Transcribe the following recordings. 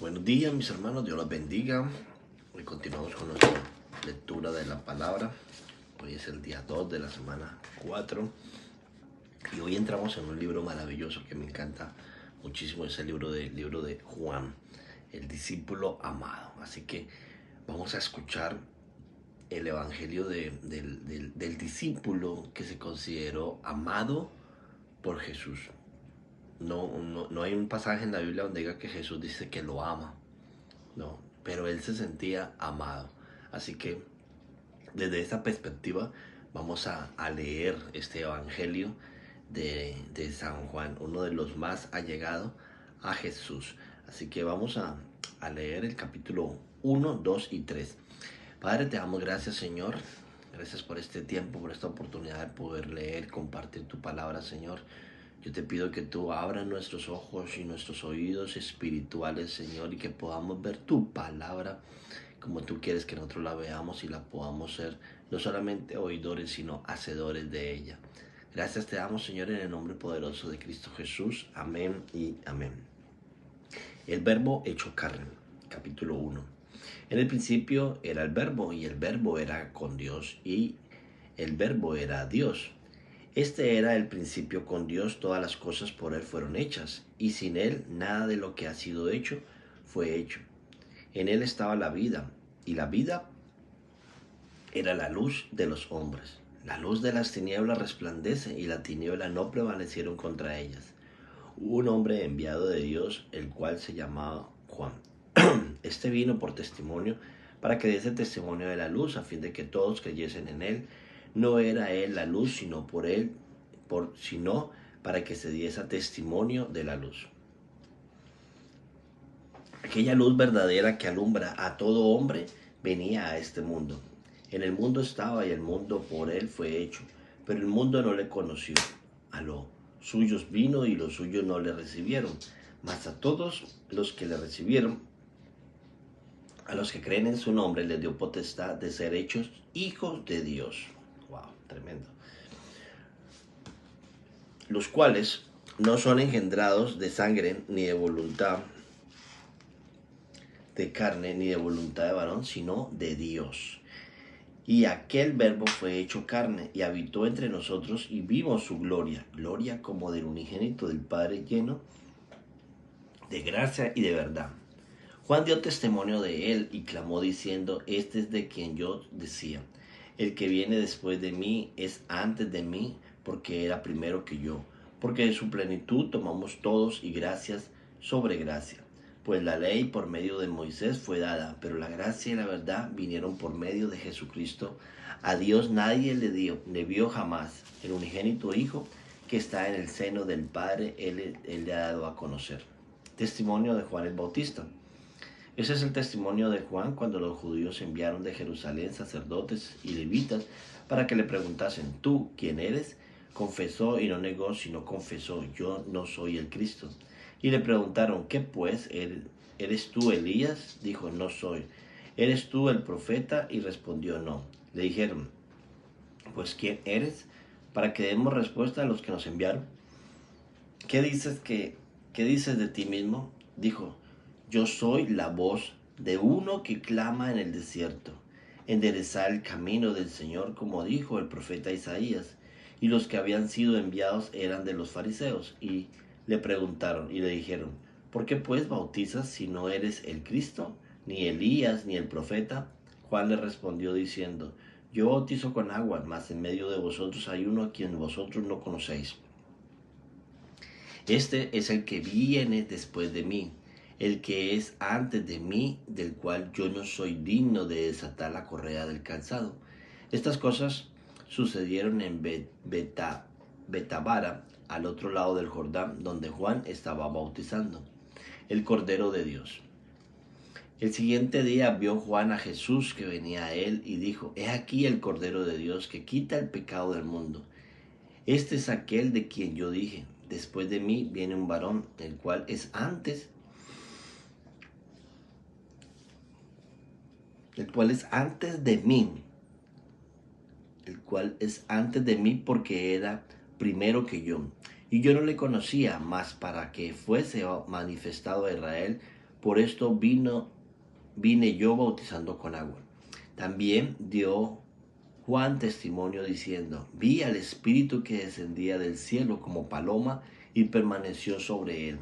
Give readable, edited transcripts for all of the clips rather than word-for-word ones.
Buenos días, mis hermanos, Dios los bendiga. Hoy continuamos con nuestra lectura de la palabra. Hoy es el día 2 de la semana 4 y hoy entramos en un libro maravilloso que me encanta muchísimo. Es el libro de Juan, el discípulo amado. Así que vamos a escuchar el evangelio del discípulo que se consideró amado por Jesús. No hay un pasaje en la Biblia donde diga que Jesús dice que lo ama. No, pero él se sentía amado. Así que desde esa perspectiva vamos a leer este evangelio de San Juan, uno de los más allegados a Jesús. Así que vamos a leer el capítulo 1, 2 y 3. Padre, te damos gracias, Señor. Gracias por este tiempo, por esta oportunidad de poder leer, compartir tu palabra, Señor. Yo te pido que tú abras nuestros ojos y nuestros oídos espirituales, Señor, y que podamos ver tu palabra como tú quieres que nosotros la veamos y la podamos ser no solamente oidores, sino hacedores de ella. Gracias te damos, Señor, en el nombre poderoso de Cristo Jesús. Amén y amén. El verbo hecho carne, capítulo 1. En el principio era el verbo, y el verbo era con Dios, y el verbo era Dios. Este era el principio con Dios, todas las cosas por Él fueron hechas, y sin Él nada de lo que ha sido hecho fue hecho. En Él estaba la vida, y la vida era la luz de los hombres. La luz de las tinieblas resplandece, y la tiniebla no prevalecieron contra ellas. Hubo un hombre enviado de Dios, el cual se llamaba Juan. Este vino por testimonio, para que diese testimonio de la luz, a fin de que todos creyesen en Él. No era Él la luz, sino sino para que se diese testimonio de la luz. Aquella luz verdadera que alumbra a todo hombre venía a este mundo. En el mundo estaba, y el mundo por Él fue hecho, pero el mundo no le conoció. A los suyos vino, y los suyos no le recibieron. Mas a todos los que le recibieron, a los que creen en su nombre, les dio potestad de ser hechos hijos de Dios. Wow, tremendo. Los cuales no son engendrados de sangre, ni de voluntad de carne, ni de voluntad de varón, sino de Dios. Y aquel verbo fue hecho carne, y habitó entre nosotros, y vimos su gloria, gloria como del unigénito del Padre, lleno de gracia y de verdad. Juan dio testimonio de él, y clamó diciendo: este es de quien yo decía, el que viene después de mí es antes de mí, porque era primero que yo. Porque de su plenitud tomamos todos, y gracias sobre gracia. Pues la ley por medio de Moisés fue dada, pero la gracia y la verdad vinieron por medio de Jesucristo. A Dios nadie le vio jamás. El unigénito Hijo que está en el seno del Padre, Él le ha dado a conocer. Testimonio de Juan el Bautista. Ese es el testimonio de Juan cuando los judíos enviaron de Jerusalén sacerdotes y levitas para que le preguntasen: ¿tú quién eres? Confesó y no negó, sino confesó: yo no soy el Cristo. Y le preguntaron: ¿qué pues? ¿Eres tú Elías? Dijo: no soy. ¿Eres tú el profeta? Y respondió: no. Le dijeron: pues ¿quién eres? Para que demos respuesta a los que nos enviaron. ¿Qué dices de ti mismo? Dijo: yo soy la voz de uno que clama en el desierto: enderezad el camino del Señor, como dijo el profeta Isaías. Y los que habían sido enviados eran de los fariseos, y le preguntaron y le dijeron: ¿por qué pues bautizas si no eres el Cristo, ni Elías, ni el profeta? Juan le respondió diciendo: yo bautizo con agua, mas en medio de vosotros hay uno a quien vosotros no conocéis. Este es el que viene después de mí, el que es antes de mí, del cual yo no soy digno de desatar la correa del calzado. Estas cosas sucedieron en Betabara, al otro lado del Jordán, donde Juan estaba bautizando, el Cordero de Dios. El siguiente día vio Juan a Jesús que venía a él, y dijo: he aquí el Cordero de Dios que quita el pecado del mundo. Este es aquel de quien yo dije: después de mí viene un varón, el cual es antes de mí, porque era primero que yo. Y yo no le conocía, mas para que fuese manifestado a Israel, Por esto vine yo bautizando con agua. También dio Juan testimonio diciendo, vi al Espíritu que descendía del cielo como paloma y permaneció sobre él.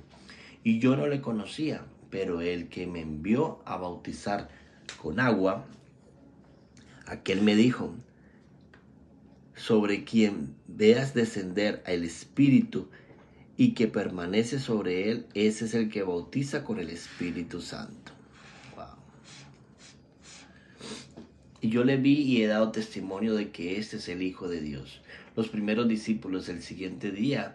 Y yo no le conocía, pero el que me envió a bautizar con agua, aquel me dijo, sobre quien veas descender al Espíritu y que permanece sobre él, ese es el que bautiza con el Espíritu Santo. Wow. Y yo le vi y he dado testimonio de que este es el Hijo de Dios. Los primeros discípulos el siguiente día,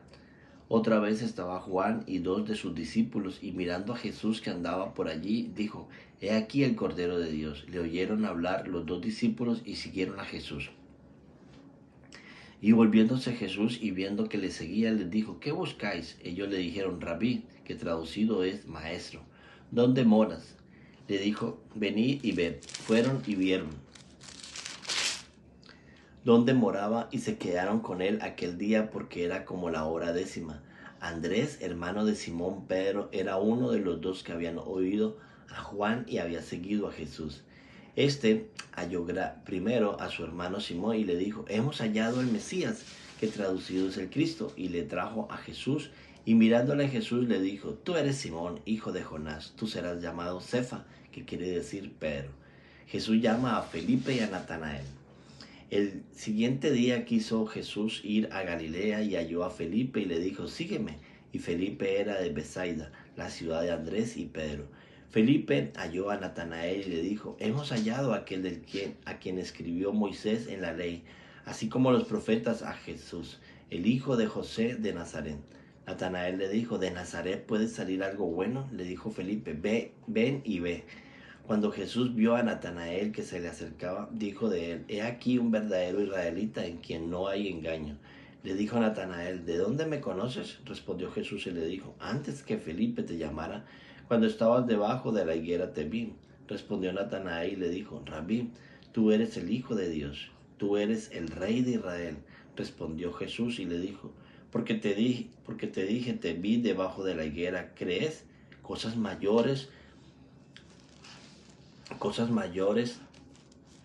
otra vez estaba Juan y 2 de sus discípulos, y mirando a Jesús que andaba por allí, dijo, he aquí el Cordero de Dios. Le oyeron hablar los 2 discípulos y siguieron a Jesús. Y volviéndose Jesús y viendo que le seguía, les dijo, ¿qué buscáis? Ellos le dijeron, Rabí, que traducido es maestro, ¿dónde moras? Le dijo, venid y ved. Fueron y vieron dónde moraba y se quedaron con él aquel día porque era como la hora 10. Andrés, hermano de Simón Pedro, era uno de los 2 que habían oído a Juan y había seguido a Jesús. Este halló primero a su hermano Simón y le dijo, hemos hallado el Mesías, que traducido es el Cristo, y le trajo a Jesús, y mirándole a Jesús le dijo, tú eres Simón, hijo de Jonás, tú serás llamado Cefa, que quiere decir Pedro. Jesús llama a Felipe y a Natanael. El siguiente día quiso Jesús ir a Galilea y halló a Felipe y le dijo, sígueme. Y Felipe era de Betsaida, la ciudad de Andrés y Pedro. Felipe halló a Natanael y le dijo, hemos hallado a aquel a quien escribió Moisés en la ley, así como los profetas, a Jesús, el hijo de José de Nazaret. Natanael le dijo, ¿de Nazaret puede salir algo bueno? Le dijo Felipe, ven y ve. Cuando Jesús vio a Natanael que se le acercaba, dijo de él, he aquí un verdadero israelita en quien no hay engaño. Le dijo a Natanael, ¿de dónde me conoces? Respondió Jesús y le dijo, antes que Felipe te llamara, cuando estabas debajo de la higuera te vi. Respondió Natanael y le dijo, Rabí, tú eres el Hijo de Dios, tú eres el Rey de Israel. Respondió Jesús y le dijo, porque te dije, te vi debajo de la higuera, ¿crees? Cosas mayores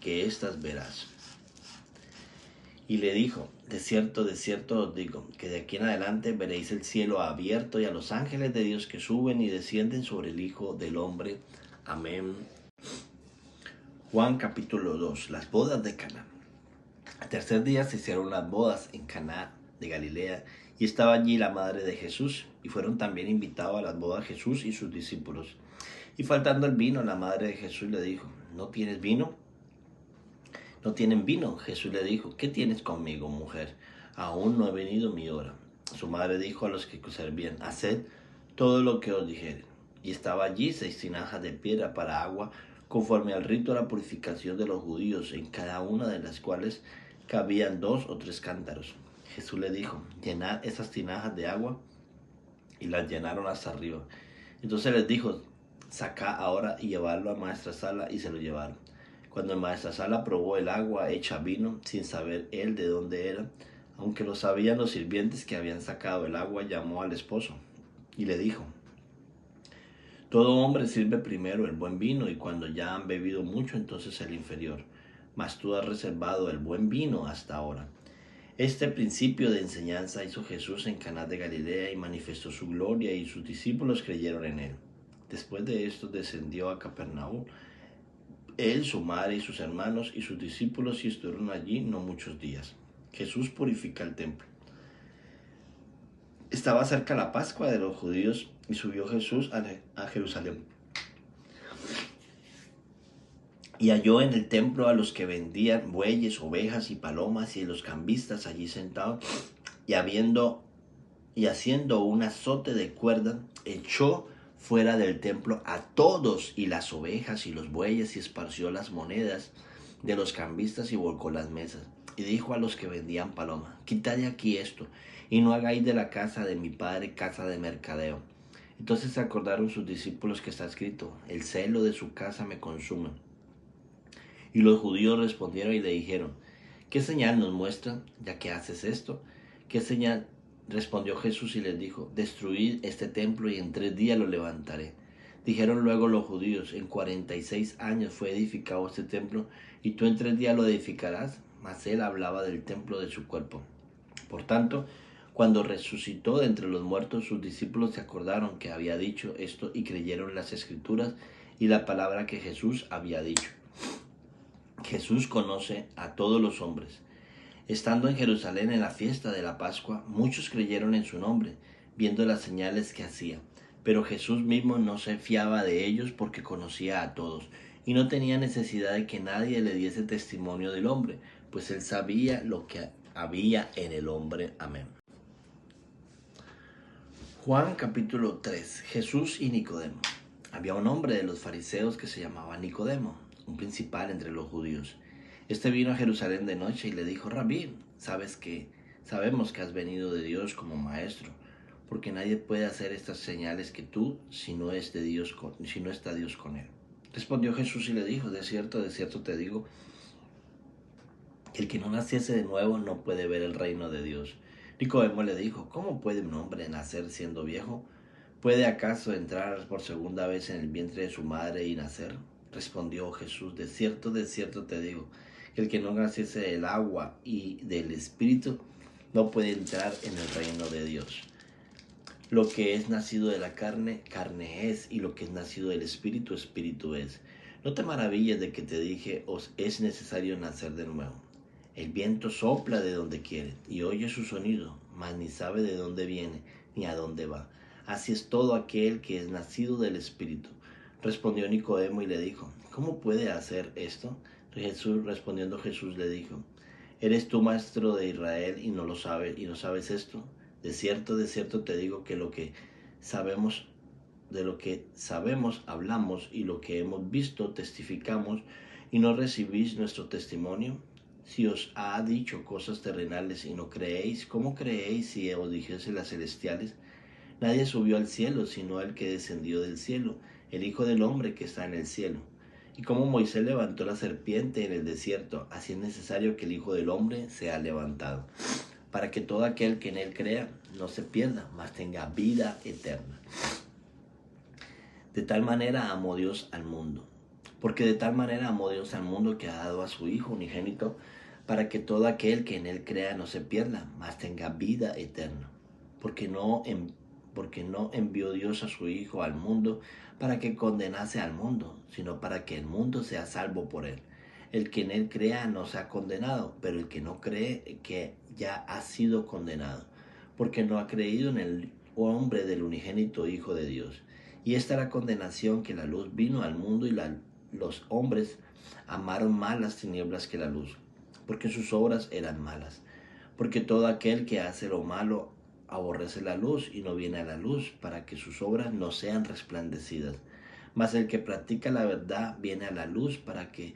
que estas verás. Y le dijo, de cierto os digo, que de aquí en adelante veréis el cielo abierto y a los ángeles de Dios que suben y descienden sobre el Hijo del Hombre. Amén. Juan capítulo 2, las bodas de Caná. Al tercer día se hicieron las bodas en Caná de Galilea, y estaba allí la madre de Jesús, y fueron también invitados a las bodas Jesús y sus discípulos. Y faltando el vino, la madre de Jesús le dijo, ¿no tienes vino? No tienen vino. Jesús le dijo, ¿qué tienes conmigo, mujer? Aún no ha venido mi hora. Su madre dijo a los que servían, haced todo lo que os dijere. Y estaba allí 6 tinajas de piedra para agua, conforme al rito de la purificación de los judíos, en cada una de las cuales cabían 2 o 3 cántaros. Jesús le dijo, llenad esas tinajas de agua, y las llenaron hasta arriba. Entonces les dijo, sacad ahora y llevarlo a maestrasala, y se lo llevaron. Cuando el maestrasala probó el agua hecha vino, sin saber él de dónde era, aunque lo sabían los sirvientes que habían sacado el agua, llamó al esposo y le dijo, todo hombre sirve primero el buen vino, y cuando ya han bebido mucho, entonces el inferior. Mas tú has reservado el buen vino hasta ahora. Este principio de enseñanza hizo Jesús en Caná de Galilea y manifestó su gloria, y sus discípulos creyeron en él. Después de esto descendió a Capernaum, él, su madre y sus hermanos y sus discípulos, y estuvieron allí no muchos días. Jesús purifica el templo. Estaba cerca la Pascua de los judíos, y subió Jesús a Jerusalén. Y halló en el templo a los que vendían bueyes, ovejas y palomas, y los cambistas allí sentados, y haciendo un azote de cuerda, echó fuera del templo a todos, y las ovejas y los bueyes, y esparció las monedas de los cambistas y volcó las mesas. Y dijo a los que vendían palomas, quitad de aquí esto, y no hagáis de la casa de mi padre casa de mercadeo. Entonces se acordaron sus discípulos que está escrito, el celo de su casa me consume. Y los judíos respondieron y le dijeron, ¿qué señal nos muestra, ya que haces esto? ¿Qué señal? Respondió Jesús y les dijo, destruid este templo y en 3 días lo levantaré. Dijeron luego los judíos: en 46 años fue edificado este templo, y tú en 3 días lo edificarás. Mas él hablaba del templo de su cuerpo. Por tanto, cuando resucitó de entre los muertos, sus discípulos se acordaron que había dicho esto y creyeron las escrituras y la palabra que Jesús había dicho. Jesús conoce a todos los hombres. Estando en Jerusalén en la fiesta de la Pascua, muchos creyeron en su nombre, viendo las señales que hacía. Pero Jesús mismo no se fiaba de ellos porque conocía a todos, y no tenía necesidad de que nadie le diese testimonio del hombre, pues él sabía lo que había en el hombre. Amén. Juan capítulo 3. Jesús y Nicodemo. Había un hombre de los fariseos que se llamaba Nicodemo, un principal entre los judíos. Este vino a Jerusalén de noche y le dijo: Rabí, sabemos que has venido de Dios como maestro, porque nadie puede hacer estas señales que tú si no está Dios con él. Respondió Jesús y le dijo: de cierto te digo, el que no naciese de nuevo no puede ver el reino de Dios. Nicodemo le dijo: ¿cómo puede un hombre nacer siendo viejo? ¿Puede acaso entrar por segunda vez en el vientre de su madre y nacer? Respondió Jesús: de cierto te digo, que el que no naciese del agua y del Espíritu no puede entrar en el reino de Dios. Lo que es nacido de la carne, carne es, y lo que es nacido del Espíritu, Espíritu es. No te maravilles de que te dije: os es necesario nacer de nuevo. El viento sopla de donde quiere y oye su sonido, mas ni sabe de dónde viene ni a dónde va. Así es todo aquel que es nacido del Espíritu. Respondió Nicodemo y le dijo: ¿cómo puede hacer esto? Respondiendo Jesús le dijo: ¿eres tú maestro de Israel y no lo sabes, y no sabes esto? De cierto te digo que de lo que sabemos hablamos, y lo que hemos visto testificamos, y no recibís nuestro testimonio. Si os ha dicho cosas terrenales y no creéis, ¿cómo creéis si os dijese las celestiales? Nadie subió al cielo sino el que descendió del cielo, el Hijo del Hombre que está en el cielo. Y como Moisés levantó la serpiente en el desierto, así es necesario que el Hijo del Hombre sea levantado, para que todo aquel que en él crea no se pierda, mas tenga vida eterna. De tal manera amó Dios al mundo. Porque de tal manera amó Dios al mundo, que ha dado a su Hijo unigénito, para que todo aquel que en él crea no se pierda, mas tenga vida eterna. Porque no envió Dios a su Hijo al mundo para que condenase al mundo, sino para que el mundo sea salvo por él. El que en él crea no se ha condenado, pero el que no cree, que ya ha sido condenado, porque no ha creído en el hombre del unigénito Hijo de Dios. Y esta es la condenación, que la luz vino al mundo, y los hombres amaron más las tinieblas que la luz, porque sus obras eran malas. Porque todo aquel que hace lo malo aborrece la luz y no viene a la luz, para que sus obras no sean resplandecidas. Mas el que practica la verdad viene a la luz, para que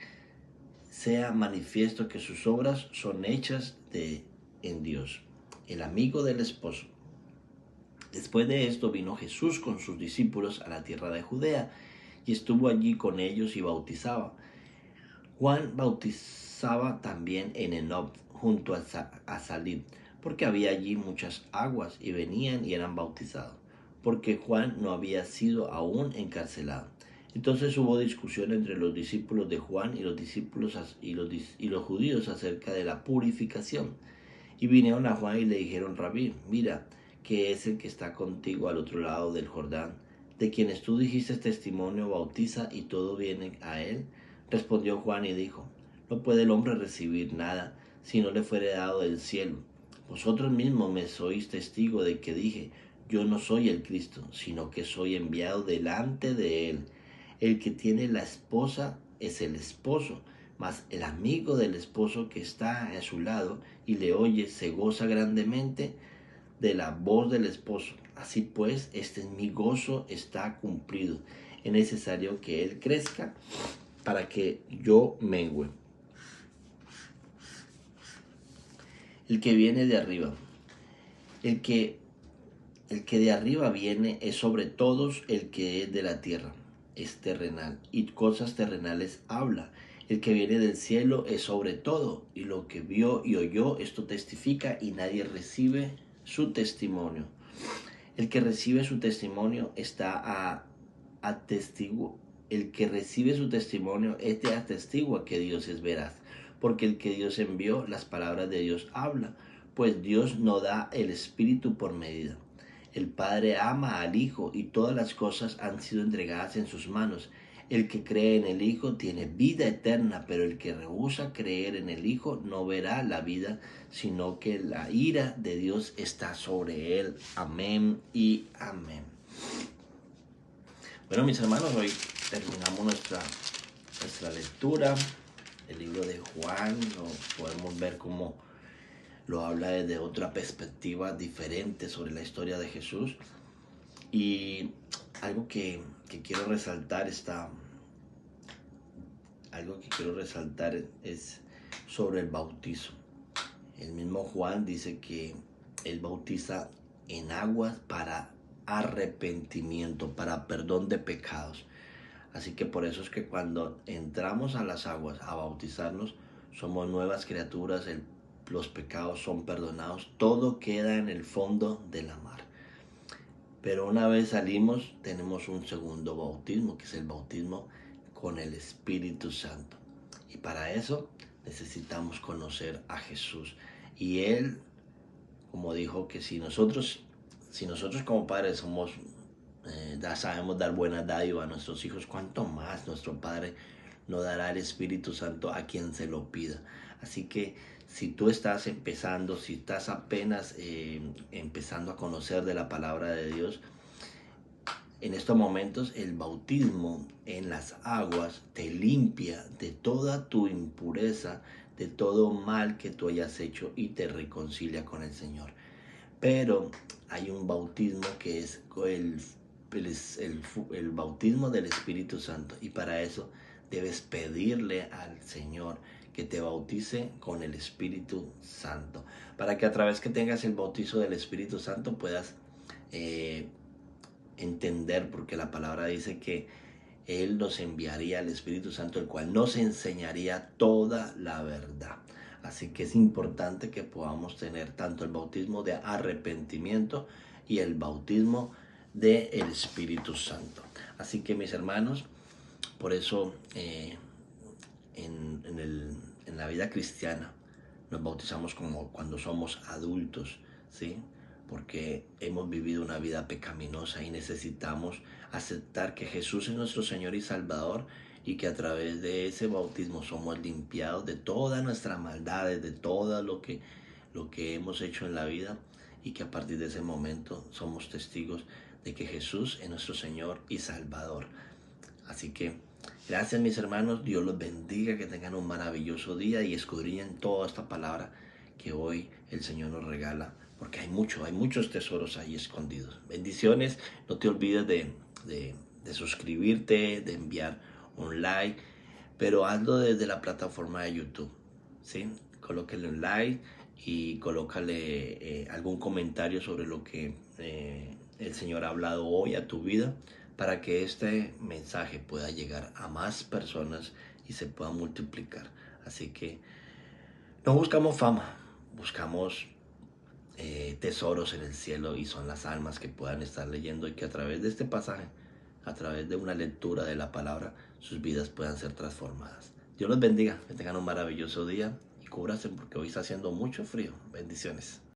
sea manifiesto que sus obras son hechas en Dios. El amigo del esposo. Después de esto vino Jesús con sus discípulos a la tierra de Judea, y estuvo allí con ellos y bautizaba. Juan bautizaba también en Enoc, junto a Salim, porque había allí muchas aguas, y venían y eran bautizados, porque Juan no había sido aún encarcelado. Entonces hubo discusión entre los discípulos de Juan y los judíos acerca de la purificación. Y vinieron a Juan y le dijeron: Rabí, mira, que es el que está contigo al otro lado del Jordán, de quienes tú dijiste testimonio, bautiza, y todo viene a él. Respondió Juan y dijo: no puede el hombre recibir nada si no le fuere dado del cielo. Vosotros mismos me sois testigo de que dije: yo no soy el Cristo, sino que soy enviado delante de él. El que tiene la esposa es el esposo, mas el amigo del esposo que está a su lado y le oye se goza grandemente de la voz del esposo. Así pues, este es mi gozo, está cumplido. Es necesario que él crezca para que yo mengüe. El que viene de arriba. El que de arriba viene es sobre todos. El que es de la tierra es terrenal, y cosas terrenales habla. El que viene del cielo es sobre todo, y lo que vio y oyó, esto testifica, y nadie recibe su testimonio. El que recibe su testimonio está el que recibe su testimonio, este atestigua que Dios es veraz, porque el que Dios envió, las palabras de Dios habla, pues Dios no da el Espíritu por medida. El Padre ama al Hijo y todas las cosas han sido entregadas en sus manos. El que cree en el Hijo tiene vida eterna, pero el que rehúsa creer en el Hijo no verá la vida, sino que la ira de Dios está sobre él. Amén y amén. Bueno, mis hermanos, hoy terminamos nuestra lectura. El libro de Juan lo podemos ver como lo habla desde otra perspectiva diferente sobre la historia de Jesús. Y algo que quiero resaltar es sobre el bautizo. El mismo Juan dice que él bautiza en aguas para arrepentimiento, para perdón de pecados. Así que por eso es que cuando entramos a las aguas a bautizarnos, somos nuevas criaturas, los pecados son perdonados, todo queda en el fondo de la mar. Pero una vez salimos, tenemos un segundo bautismo, que es el bautismo con el Espíritu Santo. Y para eso necesitamos conocer a Jesús. Y Él, como dijo, que si nosotros como padres sabemos dar buena dádiva a nuestros hijos, cuánto más nuestro Padre no dará el Espíritu Santo a quien se lo pida. Así que si tú estás empezando, si estás apenas empezando a conocer de la palabra de Dios, en estos momentos el bautismo en las aguas te limpia de toda tu impureza, de todo mal que tú hayas hecho y te reconcilia con el Señor. Pero hay un bautismo que es el bautismo del Espíritu Santo, y para eso debes pedirle al Señor que te bautice con el Espíritu Santo, para que a través que tengas el bautizo del Espíritu Santo puedas entender, porque la palabra dice que Él nos enviaría al Espíritu Santo, el cual nos enseñaría toda la verdad. Así que es importante que podamos tener tanto el bautismo de arrepentimiento y el bautismo del Espíritu Santo. Así que, mis hermanos, por eso en la vida cristiana nos bautizamos como cuando somos adultos, ¿sí? Porque hemos vivido una vida pecaminosa y necesitamos aceptar que Jesús es nuestro Señor y Salvador, y que a través de ese bautismo somos limpiados de todas nuestras maldades, de todo lo que hemos hecho en la vida, y que a partir de ese momento somos testigos de que Jesús es nuestro Señor y Salvador. Así que gracias, mis hermanos, Dios los bendiga, que tengan un maravilloso día y escudriñen toda esta palabra que hoy el Señor nos regala, porque hay muchos tesoros ahí escondidos. Bendiciones, no te olvides de suscribirte, de enviar un like, pero hazlo desde la plataforma de YouTube, ¿sí? Colócale un like y colócale algún comentario sobre lo que el Señor ha hablado hoy a tu vida, para que este mensaje pueda llegar a más personas y se pueda multiplicar. Así que no buscamos fama, buscamos tesoros en el cielo, y son las almas que puedan estar leyendo, y que a través de este pasaje, a través de una lectura de la palabra, sus vidas puedan ser transformadas. Dios los bendiga, que tengan un maravilloso día y cúbranse, porque hoy está haciendo mucho frío. Bendiciones.